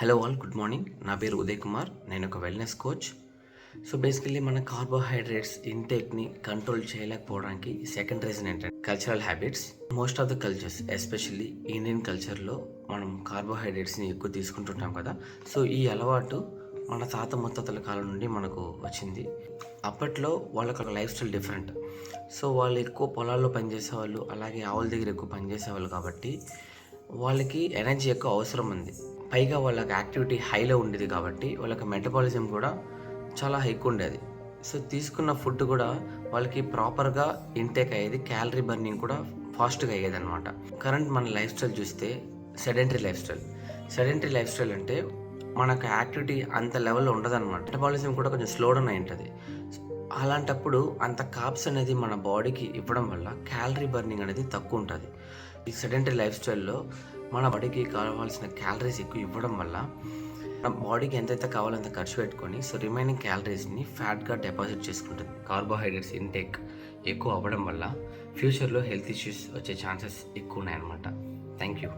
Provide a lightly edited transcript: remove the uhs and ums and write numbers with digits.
Hello all, good morning. నా పేరు ఉదయ్ కుమార్. నేను ఒక వెల్నెస్ కోచ్. సో బేసికల్లీ మన కార్బోహైడ్రేట్స్ ఇంటేక్ని కంట్రోల్ చేయలేకపోవడానికి సెకండ్ రీజన్ ఏంటంటే cultural habits. Most of the cultures, especially Indian కల్చర్లో మనం కార్బోహైడ్రేట్స్ని ఎక్కువ తీసుకుంటుంటాం కదా. సో ఈ అలవాటు మన తాత ముత్తాతల కాలం నుండి మనకు వచ్చింది. అప్పట్లో వాళ్ళకి ఒక లైఫ్ స్టైల్ డిఫరెంట్. సో వాళ్ళు ఎక్కువ పొలాల్లో పనిచేసేవాళ్ళు, అలాగే ఆవుల దగ్గర ఎక్కువ పనిచేసేవాళ్ళు కాబట్టి వాళ్ళకి ఎనర్జీ ఎక్కువ అవసరం ఉంది. పైగా వాళ్ళకి యాక్టివిటీ హైలో ఉండేది కాబట్టి వాళ్ళకి మెటబాలిజం కూడా చాలా ఎక్కువ ఉండేది. సో తీసుకున్న ఫుడ్ కూడా వాళ్ళకి ప్రాపర్గా ఇంటేక్ అయ్యేది, క్యాలరీ బర్నింగ్ కూడా ఫాస్ట్గా అయ్యేది అనమాట. కరెంట్ మన లైఫ్ స్టైల్ చూస్తే సెడెంటరీ లైఫ్ స్టైల్ అంటే మనకు యాక్టివిటీ అంత లెవెల్లో ఉండదన్నమాట. మెటబాలిజం కూడా కొంచెం స్లో డౌన్ అయి ఉంటుంది. అలాంటప్పుడు అంత కార్బ్స్ అనేది మన బాడీకి ఇవ్వడం వల్ల క్యాలరీ బర్నింగ్ అనేది తక్కువ ఉంటుంది. ఈ సెడెంటరీ లైఫ్ స్టైల్లో మన బాడీకి కావాల్సిన క్యాలరీస్ ఎక్కువ ఇవ్వడం వల్ల మన బాడీకి ఎంతైతే కావాలో అంత ఖర్చు పెట్టుకొని సో రిమైనింగ్ క్యాలరీస్ని ఫ్యాట్గా డిపాజిట్ చేసుకుంటుంది. కార్బోహైడ్రేట్స్ ఇంటేక్ ఎక్కువ అవ్వడం వల్ల ఫ్యూచర్లో హెల్త్ ఇష్యూస్ వచ్చే ఛాన్సెస్ ఎక్కువ ఉన్నాయన్నమాట. Thank you.